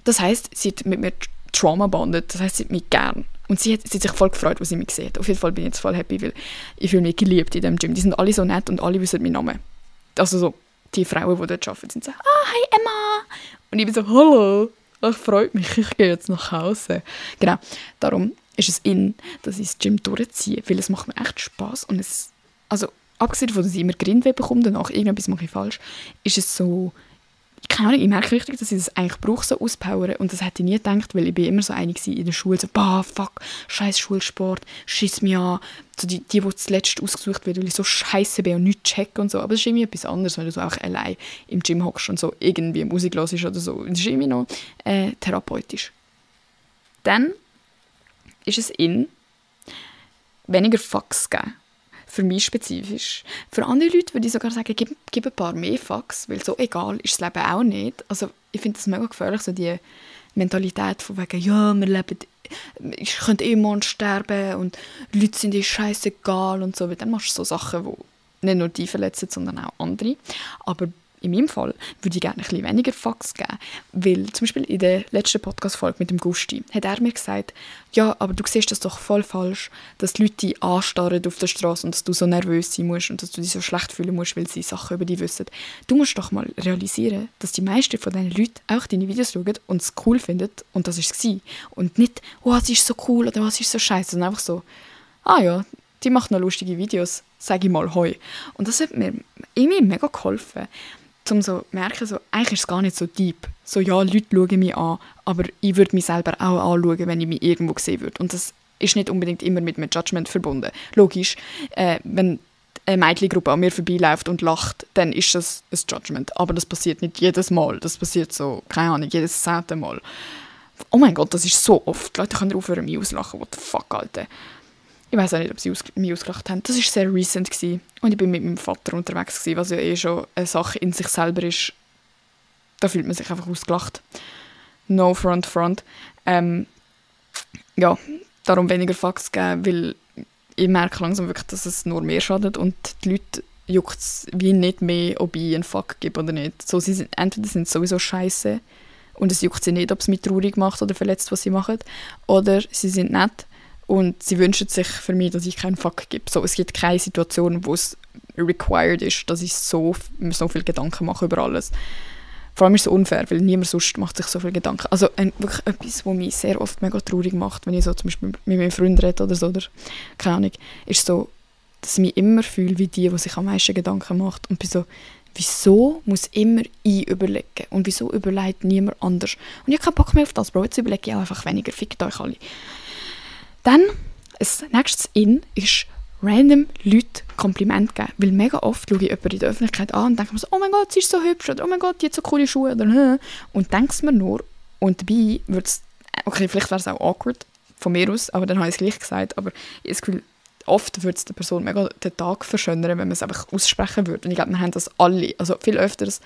Das heisst, sie hat mit mir Trauma bondet, das heisst, sie hat mich gern. Und sie hat sich voll gefreut, als sie mich gesehen hat. Auf jeden Fall bin ich jetzt voll happy, weil ich fühle mich geliebt in diesem Gym. Die sind alle so nett und alle wissen meinen Namen. Also so, die Frauen, die dort arbeiten, sind so, hi Emma! Und ich bin so, hallo! Das freut mich, ich gehe jetzt nach Hause. Genau, darum ist es dass ich das Gym durchziehe, weil es macht mir echt Spass. Und also abgesehen davon, dass ich immer Grindweh bekomme, danach irgendetwas mache ich falsch, ist es so, keine Ahnung, ich merke richtig, dass ich das eigentlich brauche, so auspowern. Und das hätte ich nie gedacht, weil ich bin immer so eine in der Schule, so, fuck, scheiß Schulsport, schiss mich an. So die zuletzt ausgesucht wird, weil ich so scheiße bin und nichts checke und so. Aber es ist irgendwie etwas anderes, wenn du so auch allein im Gym hockst und so irgendwie Musik hörst oder so. Das ist irgendwie noch therapeutisch. Dann ist es weniger Fucks geben. Für mich spezifisch. Für andere Leute würde ich sogar sagen, gib ein paar mehr Fucks, weil so egal ist das Leben auch nicht. Also ich finde das mega gefährlich, so die Mentalität von wegen, ja, wir leben, ich könnte morgen sterben und Leute sind scheißegal und so. Weil dann machst du so Sachen, die nicht nur die verletzen, sondern auch andere. Aber in meinem Fall würde ich gerne ein bisschen weniger Facts geben, weil zum Beispiel in der letzten Podcast-Folge mit dem Gusti hat er mir gesagt, ja, aber du siehst das doch voll falsch, dass die Leute dich anstarren auf der Straße und dass du so nervös sein musst und dass du dich so schlecht fühlen musst, weil sie Sachen über dich wissen. Du musst doch mal realisieren, dass die meisten von diesen Leuten auch deine Videos schauen und es cool finden und das war es. Und nicht, was ist so cool oder was ist so scheiße, sondern einfach so, ja, die macht noch lustige Videos, sag ich mal hoi. Und das hat mir irgendwie mega geholfen, um so zu merken, so, eigentlich ist es gar nicht so deep. So, ja, Leute schauen mich an, aber ich würde mich selber auch anschauen, wenn ich mich irgendwo sehen würde. Und das ist nicht unbedingt immer mit einem Judgment verbunden. Logisch, wenn eine Mädchengruppe an mir vorbeiläuft und lacht, dann ist das ein Judgment. Aber das passiert nicht jedes Mal. Das passiert so, keine Ahnung, jedes 10. Mal. Oh mein Gott, das ist so oft. Leute können aufhören, mich auslachen. What the fuck, Alter. Ich weiss auch nicht, ob sie mich ausgelacht haben. Das war sehr recent gewesen. Und ich war mit meinem Vater unterwegs gewesen, was ja schon eine Sache in sich selber ist. Da fühlt man sich einfach ausgelacht. No front. Ja, darum weniger Facts geben, weil ich merke langsam wirklich, dass es nur mehr schadet und die Leute juckt es wie nicht mehr, ob ich einen Fuck gebe oder nicht. So, entweder sind sie sowieso scheiße und es juckt sie nicht, ob es mich traurig macht oder verletzt, was sie machen, oder sie sind nett und sie wünschen sich für mich, dass ich keinen Fuck gebe. So, es gibt keine Situation, wo es required ist, dass ich mir so viel Gedanken mache über alles. Vor allem ist es unfair, weil niemand sonst macht sich so viel Gedanken. Also wirklich etwas, was mich sehr oft mega traurig macht, wenn ich so zum Beispiel mit meinem Freund rede oder so, oder keine Ahnung, ist so, dass ich mich immer fühle wie die sich am meisten Gedanken macht und bin so, wieso muss immer ich überlegen und wieso überlegt niemand anders? Und ich habe keinen Bock mehr auf das, Bro, jetzt überlege ich auch einfach weniger, fickt euch alle. Dann, das nächste ist random Leute Kompliment geben, weil mega oft schaue ich jemanden in der Öffentlichkeit an und denke mir so, oh mein Gott, sie ist so hübsch oder oh mein Gott, die hat so coole Schuhe oder und denke es mir nur und dabei wird es, okay, vielleicht wäre es auch awkward von mir aus, aber dann habe ich es gleich gesagt, aber ich habe das Gefühl, oft würde es der Person mega den Tag verschönern, wenn man es einfach aussprechen würde und ich glaube, wir haben das alle, also viel öfters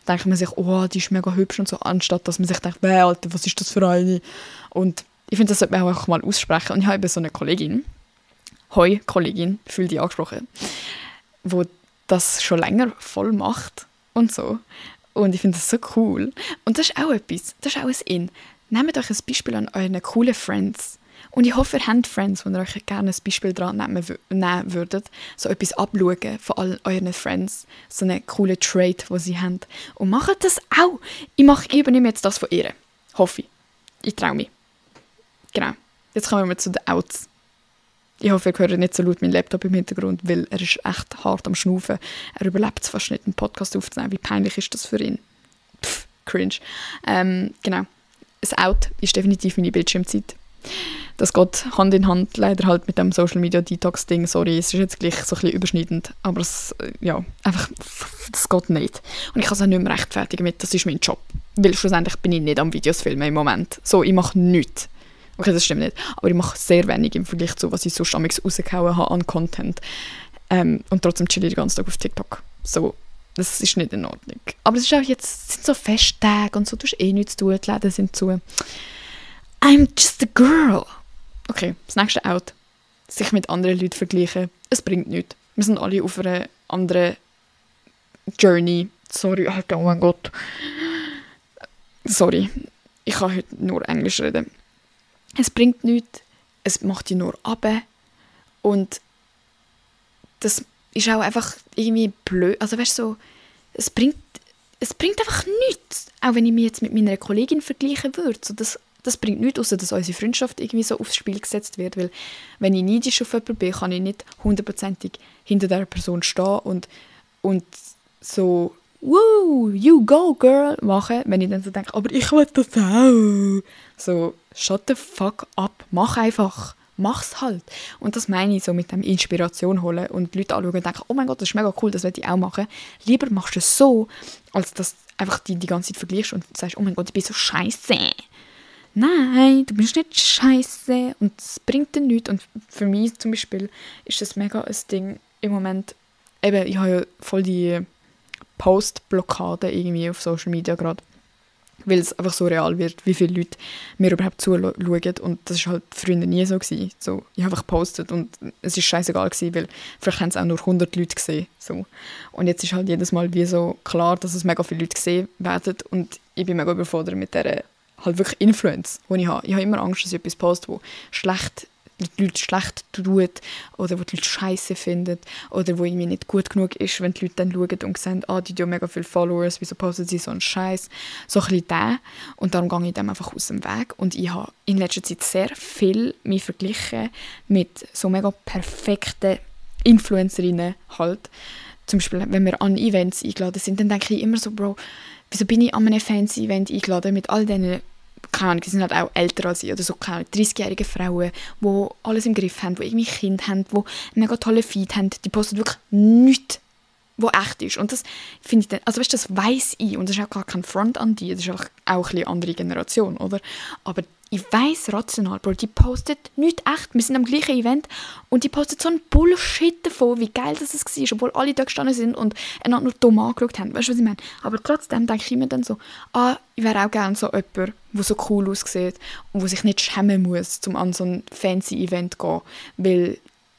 denkt man sich, oh, die ist mega hübsch und so, anstatt dass man sich denkt, Alter, was ist das für eine? Und ich finde, das sollte man auch einfach mal aussprechen und ich habe eben so eine Kollegin, Hoi, Kollegin, fühl dich angesprochen, wo das schon länger voll macht und so. Und ich finde das so cool. Und das ist auch etwas, das ist auch ein In. Nehmt euch ein Beispiel an euren coolen Friends. Und ich hoffe, ihr habt Friends, wo ihr euch gerne ein Beispiel dran nehmen würdet. So etwas abschauen von all euren Friends. So einen coolen Trait, den sie haben. Und macht das auch. Ich übernehme jetzt das von ihr. Hoffe ich. Ich traue mich. Genau. Jetzt kommen wir zu den Outs. Ich hoffe, ihr hört nicht so laut meinen Laptop im Hintergrund, weil er ist echt hart am Schnaufen. Er überlebt es fast nicht, einen Podcast aufzunehmen. Wie peinlich ist das für ihn? Pff, cringe. Genau. Ein Out ist definitiv meine Bildschirmzeit. Das geht Hand in Hand leider halt mit dem Social Media Detox Ding. Sorry, es ist jetzt gleich so ein bisschen überschneidend, aber es, ja, einfach, das geht nicht. Und ich kann es auch nicht mehr rechtfertigen mit, das ist mein Job. Weil schlussendlich bin ich nicht am Videos filmen im Moment. So, ich mache nichts. Okay, das stimmt nicht, aber ich mache sehr wenig im Vergleich zu, was ich sonst rausgehauen habe an Content. Und trotzdem chill ich den ganzen Tag auf TikTok. So, das ist nicht in Ordnung. Aber es ist auch jetzt, es sind so Festtage und so, du hast eh nichts zu tun, die Läden sind zu. I'm just a girl. Okay, das nächste Out. Sich mit anderen Leuten vergleichen. Es bringt nichts. Wir sind alle auf einer anderen Journey. Sorry, Alter, oh mein Gott. Sorry, ich kann heute nur Englisch reden. Es bringt nichts. Es macht dich nur runter. Und das ist auch einfach irgendwie blöd. Also weißt du, so, es bringt einfach nichts. Auch wenn ich mich jetzt mit meiner Kollegin vergleichen würde. So, das bringt nichts, außer dass unsere Freundschaft irgendwie so aufs Spiel gesetzt wird. Weil wenn ich neidisch auf jemanden bin, kann ich nicht 100% hinter dieser Person stehen und so «Woo, you go, girl!» machen, wenn ich dann so denke, «Aber ich will das auch!» So, shut the fuck up, mach einfach. Mach's halt. Und das meine ich so mit dem Inspiration holen und die Leute anschauen und denken, «Oh mein Gott, das ist mega cool, das will ich auch machen.» Lieber machst du es so, als dass du einfach die ganze Zeit vergleichst und sagst, «Oh mein Gott, ich bin so scheiße.» Nein, du bist nicht scheiße und es bringt dir nichts. Und für mich zum Beispiel ist das mega ein Ding im Moment. Eben, ich habe ja voll die Post-Blockade irgendwie auf Social Media gerade, weil es einfach so real wird, wie viele Leute mir überhaupt zuschauen. Und das war halt früher nie so gewesen. So, ich habe einfach gepostet und es war scheißegal gewesen, weil vielleicht haben es auch nur 100 Leute gesehen. So. Und jetzt ist halt jedes Mal wie so klar, dass es mega viele Leute gesehen werden und ich bin mega überfordert mit dieser halt wirklich Influence, die ich habe. Ich habe immer Angst, dass ich etwas poste, wo die Leute schlecht tut oder wo die Leute scheiße finden oder wo irgendwie nicht gut genug ist, wenn die Leute dann schauen und sehen, die haben mega viele Followers, wieso posten sie so einen Scheiß? So ein bisschen das. Und darum gehe ich dem einfach aus dem Weg. Und ich habe in letzter Zeit sehr viel mich verglichen mit so mega perfekten Influencerinnen halt. Zum Beispiel, wenn wir an Events eingeladen sind, dann denke ich immer so, Bro, wieso bin ich an einem Fancy-Event eingeladen mit all diesen, keine Ahnung, die sind halt auch älter als ich, oder so, keine Ahnung, 30-jährige Frauen, die alles im Griff haben, die irgendwie Kinder haben, die einen mega tollen Feed haben, die posten wirklich nichts, was echt ist. Und das finde ich dann, also weißt du, das weiss ich, und das ist auch gar kein Front an die, das ist auch ein bisschen eine andere Generation, oder? Aber ich weiss rational, Bro, die postet nichts echt. Wir sind am gleichen Event und die postet so einen Bullshit davon, wie geil das war, obwohl alle da gestanden sind und einander nur dumm angeschaut haben. Weißt du, was ich meine? Aber trotzdem denke ich mir dann so, ich wäre auch gerne so jemand, der so cool aussieht und der sich nicht schämen muss, um an so ein fancy Event zu gehen. Weil,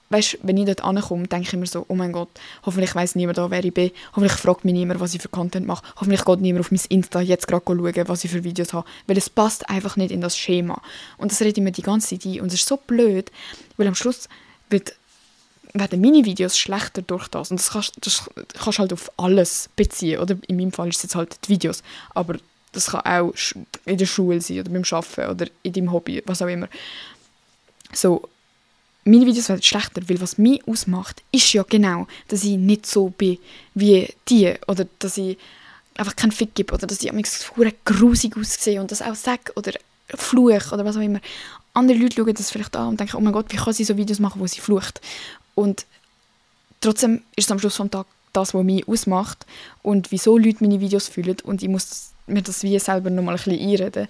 weißt du, wenn ich dort ankomme, denke ich mir so, oh mein Gott, hoffentlich weiss niemand da, wer ich bin. Hoffentlich fragt mich niemand, was ich für Content mache. Hoffentlich geht niemand auf mein Insta jetzt gerade schauen, was ich für Videos habe. Weil es passt einfach nicht in das Schema. Und das rede ich mir die ganze Zeit ein. Und es ist so blöd, weil am Schluss werden meine Videos schlechter durch das. Und das kannst du halt auf alles beziehen. Oder in meinem Fall ist es jetzt halt die Videos. Aber das kann auch in der Schule sein oder beim Arbeiten oder in deinem Hobby, was auch immer. So, meine Videos werden schlechter, weil was mich ausmacht, ist ja genau, dass ich nicht so bin wie die oder dass ich einfach keinen Fick gebe oder dass ich manchmal grusig aussehe und das auch sage oder fluche oder was auch immer. Andere Leute schauen das vielleicht an und denken, oh mein Gott, wie kann sie so Videos machen, wo sie flucht? Und trotzdem ist es am Schluss vom Tag das, was mich ausmacht und wieso Leute meine Videos fühlen und ich muss mir das wie selber noch mal ein bisschen einreden,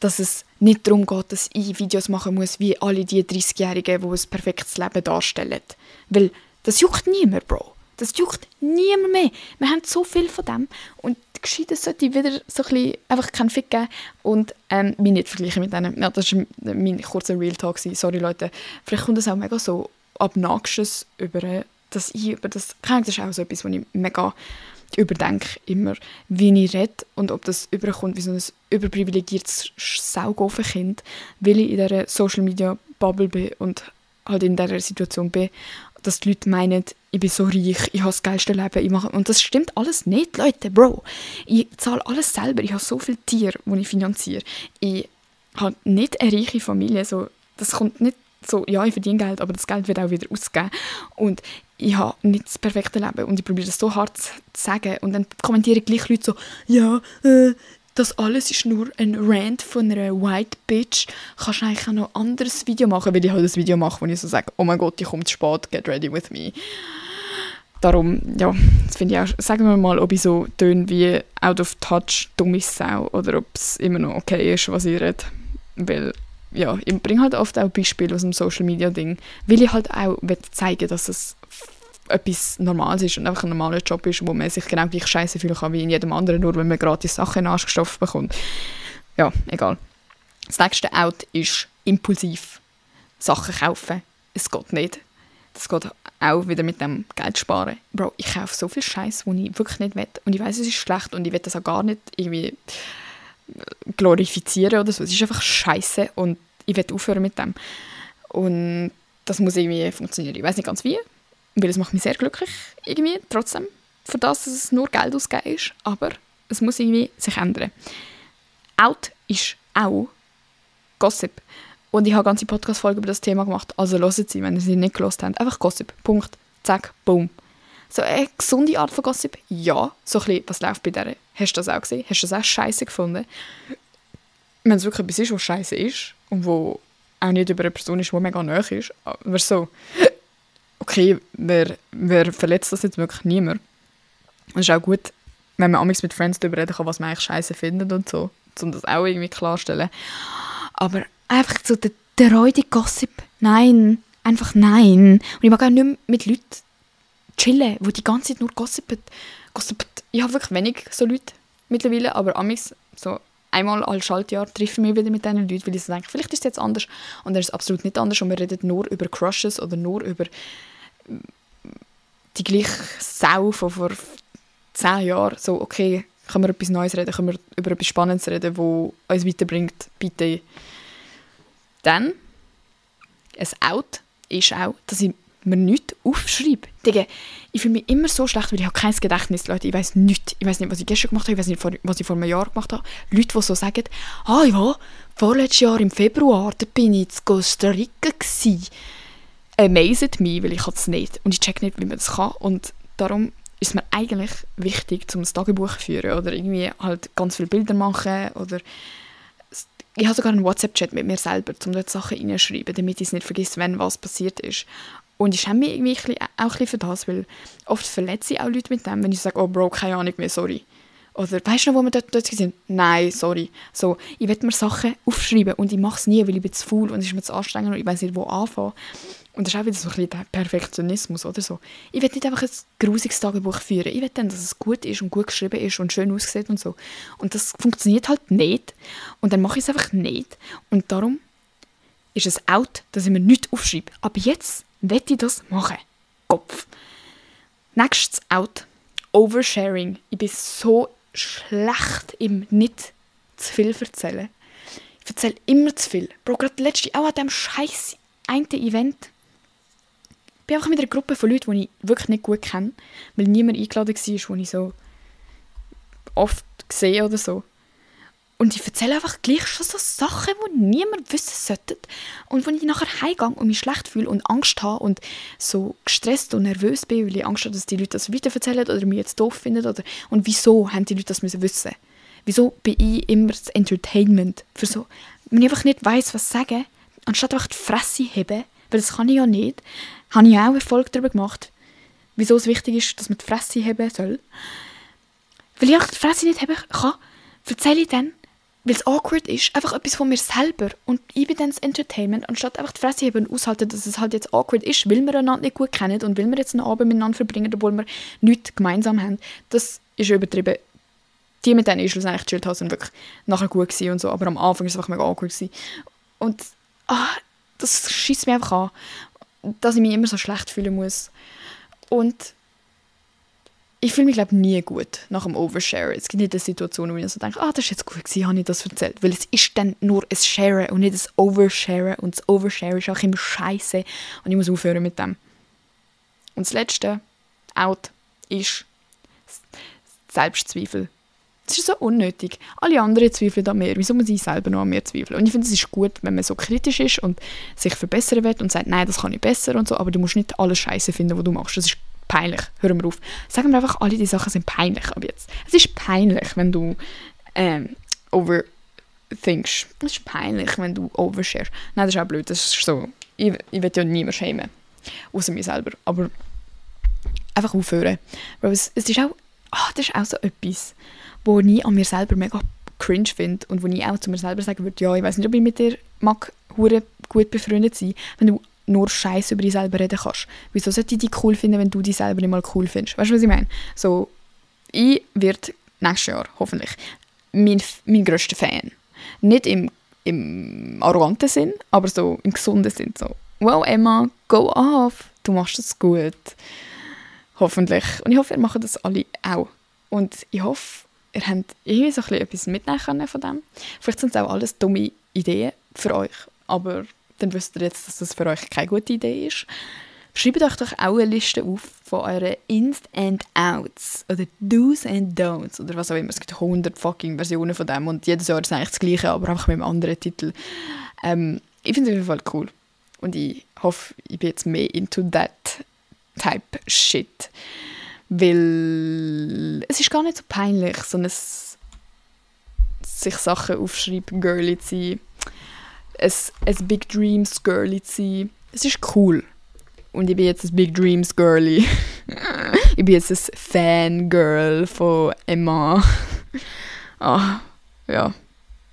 dass es nicht darum geht, dass ich Videos machen muss, wie alle die 30-Jährigen, die ein perfektes Leben darstellen. Weil das juckt niemand, Bro. Das juckt niemand mehr. Wir haben so viel von dem und gescheiter sollte ich wieder so ein bisschen einfach keinen Fick geben und mich nicht vergleichen mit denen. Ja, das war mein kurzer Real Talk. Sorry, Leute. Vielleicht kommt das auch mega so Obnoxious über das ist auch so etwas, was ich mega überdenke, immer, wie ich rede und ob das überkommt wie so ein überprivilegiertes Saugofen-Kind, weil ich in dieser Social-Media-Bubble bin und halt in dieser Situation bin, dass die Leute meinen, ich bin so reich, ich habe das geilste Leben, und das stimmt alles nicht, Leute, Bro. Ich zahle alles selber, ich habe so viele Tiere, die ich finanziere. Ich habe nicht eine reiche Familie, so, das kommt nicht so, ja, ich verdiene Geld, aber das Geld wird auch wieder ausgegeben. Und ich habe nicht das perfekte Leben und ich probiere das so hart zu sagen. Und dann kommentieren gleich Leute so, ja, das alles ist nur ein Rant von einer White Bitch. Kannst du eigentlich auch noch ein anderes Video machen? Weil ich halt ein Video mache, wo ich so sage, oh mein Gott, ich komme zu spät, get ready with me. Darum, ja, das finde ich auch, sagen wir mal, ob ich so töne wie out of touch, dumme Sau oder ob es immer noch okay ist, was ich rede. Weil, ja, ich bringe halt oft auch Beispiele aus dem Social-Media-Ding, weil ich halt auch zeigen, dass es etwas Normales ist und einfach ein normaler Job ist, wo man sich genau gleich scheiße fühlen kann wie in jedem anderen, nur wenn man gratis Sachen in Arsch gestopft bekommt. Ja, egal. Das nächste Out ist impulsiv Sachen kaufen. Es geht nicht. Das geht auch wieder mit dem Geld sparen. Bro, ich kaufe so viel Scheiß, den ich wirklich nicht will. Und ich weiss, es ist schlecht und ich will das auch gar nicht irgendwie glorifizieren oder so. Es ist einfach scheiße und ich will aufhören mit dem. Und das muss irgendwie funktionieren. Ich weiss nicht ganz wie, weil es macht mich sehr glücklich irgendwie trotzdem, für das, dass es nur Geld ausgeben ist. Aber es muss irgendwie sich ändern. Out ist auch Gossip. Und ich habe ganze Podcast-Folgen über das Thema gemacht. Also hört sie, wenn ihr sie nicht gehört habt. Einfach Gossip. Punkt. Zack. Boom. So eine gesunde Art von Gossip? Ja. So ein bisschen, was läuft bei der? Hast du das auch gesehen? Hast du das auch scheiße gefunden? Wenn es wirklich etwas ist, was scheiße ist und wo auch nicht über eine Person ist, die mega nahe ist, aber so, okay, wer verletzt das jetzt wirklich? Niemand. Und es ist auch gut, wenn man amigs mit Friends darüber reden kann, was man eigentlich scheiße findet und so, um das auch irgendwie klarstellen. Aber einfach so der räudige Gossip, nein, einfach nein. Und ich mag auch nicht mehr mit Leuten chillen, die die ganze Zeit nur gossipen. Ich habe wirklich wenig so Leute mittlerweile, aber amigs so einmal alle Schaltjahr treffe ich mich wieder mit diesen Leuten, weil ich so denke, vielleicht ist es jetzt anders und dann ist es absolut nicht anders und wir reden nur über Crushes oder nur über die gleiche Sau von vor 10 Jahren. So, okay, können wir etwas Neues reden, können wir über etwas Spannendes reden, das uns weiterbringt, bitte. Dann, ein Out ist auch, dass ich mir nichts aufschreibe. Digga, ich fühle mich immer so schlecht, weil ich habe kein Gedächtnis, Leute. Ich weiss nichts. Ich weiss nicht, was ich gestern gemacht habe, ich weiss nicht, was ich vor einem Jahr gemacht habe. Leute, die so sagen, ja, vorletztes Jahr im Februar, da bin ich in Costa Rica gewesen. Amazed me, weil ich es nicht. Und ich check nicht, wie man das kann. Und darum ist mir eigentlich wichtig, um ein Tagebuch zu führen oder irgendwie halt ganz viele Bilder machen oder ich habe sogar einen WhatsApp-Chat mit mir selber, um dort Sachen reinzuschreiben, damit ich es nicht vergesse, wenn was passiert ist. Und ich schäme mich irgendwie auch ein bisschen für das, weil oft verletze ich auch Leute mit dem, wenn ich sage, oh Bro, keine Ahnung mehr, sorry. Oder weißt du noch, wo wir dort sind? Nein, sorry. So, ich will mir Sachen aufschreiben und ich mache es nie, weil ich bin zu faul und es ist mir zu anstrengend und ich weiß nicht, wo anfangen. Und das ist auch wieder so ein bisschen der Perfektionismus oder so. Ich will nicht einfach ein grusiges Tagebuch führen. Ich will dann, dass es gut ist und gut geschrieben ist und schön aussieht und so. Und das funktioniert halt nicht. Und dann mache ich es einfach nicht. Und darum ist es out, dass ich mir nichts aufschreibe. Aber jetzt will ich das machen. Kopf. Nächstes Out. Oversharing. Ich bin so schlecht im nicht zu viel erzählen. Ich erzähle immer zu viel. Bro, gerade letztens auch an diesem scheiß einen Event. Ich bin einfach mit einer Gruppe von Leuten, die ich wirklich nicht gut kenne, weil niemand eingeladen war, den ich so oft sehe oder so. Und ich erzähle einfach gleich schon so Sachen, die niemand wissen sollte. Und wenn ich nachher heimgehe und mich schlecht fühle und Angst habe und so gestresst und nervös bin, weil ich Angst habe, dass die Leute das weiterverzählen oder mich jetzt doof finden. Und wieso haben die Leute das müssen wissen? Wieso bin ich immer das Entertainment für so? Wenn ich einfach nicht weiss, was sagen, anstatt einfach die Fresse heben, weil das kann ich ja nicht, habe ich auch Erfolg darüber gemacht, wieso es wichtig ist, dass man die Fresse heben soll. Weil ich auch die Fresse nicht heben kann, erzähle ich dann, weil es awkward ist, einfach etwas von mir selber. Und ich bin dann das Entertainment, anstatt einfach die Fresse heben und aushalten, dass es halt jetzt awkward ist, weil wir einander nicht gut kennen und weil wir jetzt einen Abend miteinander verbringen, obwohl wir nichts gemeinsam haben. Das ist übertrieben. Die mit denen ist schlussendlich gechillt haben, sind wirklich nachher gut gewesen und so, aber am Anfang war es einfach mega awkward gewesen. Und das schießt mich einfach an. dass ich mich immer so schlecht fühlen muss. Und ich fühle mich, glaube ich, nie gut nach dem Oversharen. Es gibt nicht eine Situation, wo ich so denke, das ist jetzt gut gewesen, habe ich das erzählt. Weil es ist dann nur ein Sharen und nicht ein Oversharen. Und das Oversharen ist auch immer scheiße. Und ich muss aufhören mit dem. Und das letzte Out ist Selbstzweifel. Das ist so unnötig. Alle anderen zweifeln an mir. Wieso muss ich selber noch an mir zweifeln? Und ich finde, es ist gut, wenn man so kritisch ist und sich verbessern will und sagt, nein, das kann ich besser und so. Aber du musst nicht alles Scheiße finden, was du machst. Das ist peinlich. Hör mal auf. Sagen wir einfach, alle die Sachen sind peinlich ab jetzt. Es ist peinlich, wenn du overthinkst. Es ist peinlich, wenn du overshare. Nein, das ist auch blöd. Das ist so. Ich will ja niemand schämen. Außer mir selber. Aber einfach aufhören. Weil es ist auch, das ist auch so etwas, wo ich an mir selber mega cringe finde und wo ich auch zu mir selber sagen würde, ja, ich weiß nicht, ob ich mit dir hure gut befreundet sein, wenn du nur Scheiße über dich selber reden kannst. Wieso sollte ich dich cool finden, wenn du dich selber nicht mal cool findest? Weißt du, was ich meine? So, ich werde nächstes Jahr, hoffentlich, mein grösster Fan. Nicht im arroganten Sinn, aber so im gesunden Sinn. So, wow, Emma, go off, du machst das gut. Hoffentlich. Und ich hoffe, ihr macht das alle auch. Und ich hoffe, ihr habt irgendwie so etwas mitnehmen können von dem. Vielleicht sind es auch alles dumme Ideen für euch, aber dann wisst ihr jetzt, dass das für euch keine gute Idee ist. Schreibt euch doch auch eine Liste auf von euren Ins and Outs oder Do's and Don'ts oder was auch immer. Es gibt 100 fucking Versionen von dem und jedes Jahr ist eigentlich das Gleiche, aber einfach mit einem anderen Titel. Ich finde es auf jeden Fall cool. Und ich hoffe, ich bin jetzt mehr into that type shit. Weil es ist gar nicht so peinlich, so sich Sachen aufschreiben, girly zu sein. Ein Big Dreams Girly zu sein. Es ist cool. Und ich bin jetzt ein Big Dreams Girly. Ich bin jetzt ein Fangirl von Emma. Ja.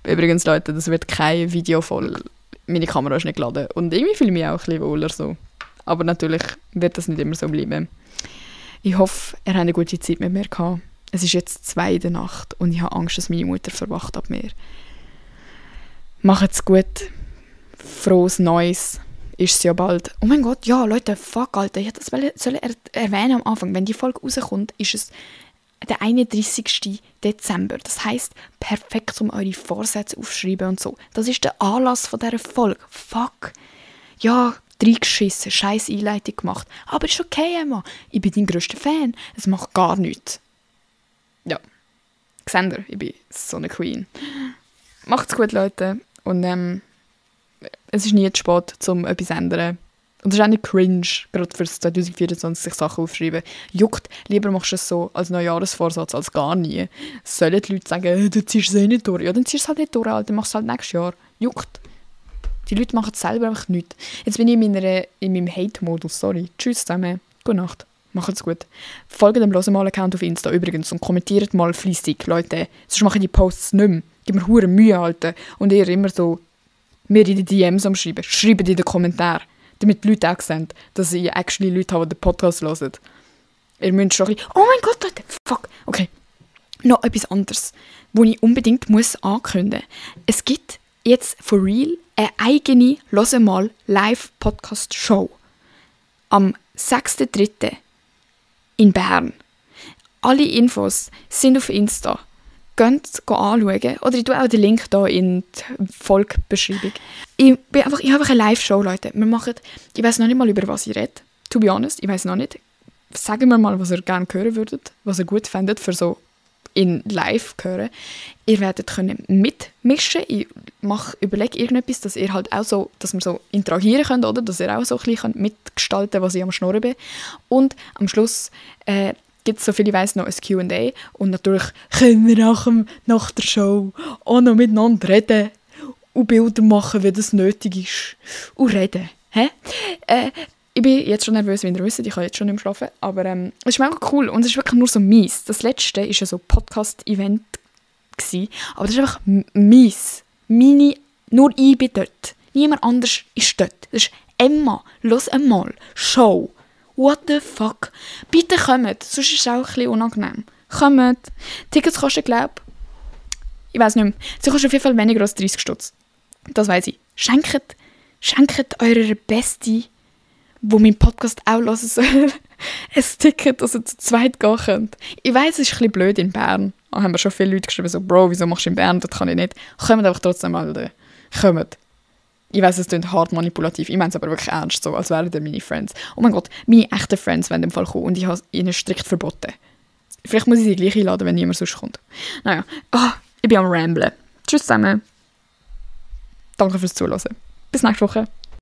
Übrigens, Leute, das wird keine Videofolge. Meine Kamera ist nicht geladen. Und irgendwie fühle ich mich auch ein bisschen wohler so. Aber natürlich wird das nicht immer so bleiben. Ich hoffe, ihr habt eine gute Zeit mit mir gehabt. Es ist jetzt 2 in der Nacht und ich habe Angst, dass meine Mutter verwacht ab mir. Macht's gut. Frohes Neues. Ist es ja bald. Oh mein Gott, ja, Leute, fuck, Alter. Ich hätte das erwähnen am Anfang. Wenn die Folge rauskommt, ist es der 31. Dezember. Das heisst, perfekt, um eure Vorsätze aufzuschreiben und so. Das ist der Anlass von dieser Folge. Fuck. Ja, reingeschissen, scheiß Einleitung gemacht. Aber ist okay, Emma. Ich bin dein grösster Fan. Es macht gar nichts. Ja. Xander, ich bin so eine Queen. Macht's gut, Leute. Und es ist nie zu spät, um etwas zu ändern. Und es ist auch nicht cringe, gerade für 2024 sich Sachen aufschreiben. Juckt, lieber machst du es so als Neujahresvorsatz, als gar nie. Sollen die Leute sagen, du ziehst es eh nicht durch. Ja, dann ziehst du es halt nicht durch, dann machst du es halt nächstes Jahr. Juckt. Die Leute machen es selber einfach nicht. Jetzt bin ich in meinem Hate-Modus, sorry. Tschüss zusammen. Gute Nacht. Macht's gut. Folgt dem Losemal-Account auf Insta übrigens und kommentiert mal fleissig, Leute. Sonst mache ich die Posts nicht mehr. Gib mir hure Mühe, Alter. Und ihr immer so mir in die DMs schreiben. Schreibt in den Kommentaren, damit die Leute auch sehen, dass ich actually Leute habe, die den Podcast hören. Ihr müsst schon ein bisschen... Oh mein Gott, Leute, fuck. Okay. Noch etwas anderes, das ich unbedingt ankündigen muss. Es gibt jetzt for real eine eigene Losemal Live-Podcast-Show. Am 6.3. in Bern. Alle Infos sind auf Insta. Geht anschauen. Oder ich tue auch den Link hier in die Folgebeschreibung. Ich habe einfach eine Live-Show, Leute. Ich weiss noch nicht mal, über was ich rede. To be honest, ich weiss noch nicht. Sagen wir mal, was ihr gerne hören würdet, was ihr gut fändet, für so in live hören. Ihr werdet können mitmischen. Ich überlege irgendetwas, dass ihr halt auch so, dass wir so interagieren könnt, oder? Dass ihr auch so ein bisschen mitgestalten könnt, was ich am Schnurren bin. Und am Schluss gibt es, soviel ich weiss, noch ein Q&A. Und natürlich können wir nach der Show auch noch miteinander reden und Bilder machen, wenn das nötig ist. Und reden. Ich bin jetzt schon nervös, wie ihr wisst. Ich kann jetzt schon nicht mehr schlafen. Aber es ist mega cool und es ist wirklich nur so mies. Das letzte war ja so ein Podcast-Event. Aber das ist einfach mies. Nur ich bin dort. Niemand anders ist dort. Das ist Emma. Los einmal. Show. What the fuck? Bitte kommt, sonst ist es auch ein bisschen unangenehm. Kommt. Tickets kosten, glaube ich weiß nicht mehr. Sie kosten auf jeden Fall weniger als 30 Stutz. Das weiss ich. Schenkt eurer Bestie die meinen Podcast auch hören sollen, ein Ticket, dass ihr zu zweit gehen könnt. Ich weiss, es ist ein bisschen blöd in Bern. Da haben mir schon viele Leute geschrieben, so, Bro, wieso machst du in Bern? Das kann ich nicht. Kommt einfach trotzdem mal. Kommt. Ich weiss, es klingt hart manipulativ. Ich meine es aber wirklich ernst, so, als wären ihr meine Friends. Oh mein Gott, meine echten Friends wollen im Fall kommen und ich habe es ihnen strikt verboten. Vielleicht muss ich sie gleich einladen, wenn niemand sonst kommt. Naja, ich bin am Ramblen. Tschüss zusammen. Danke fürs Zuhören. Bis nächste Woche.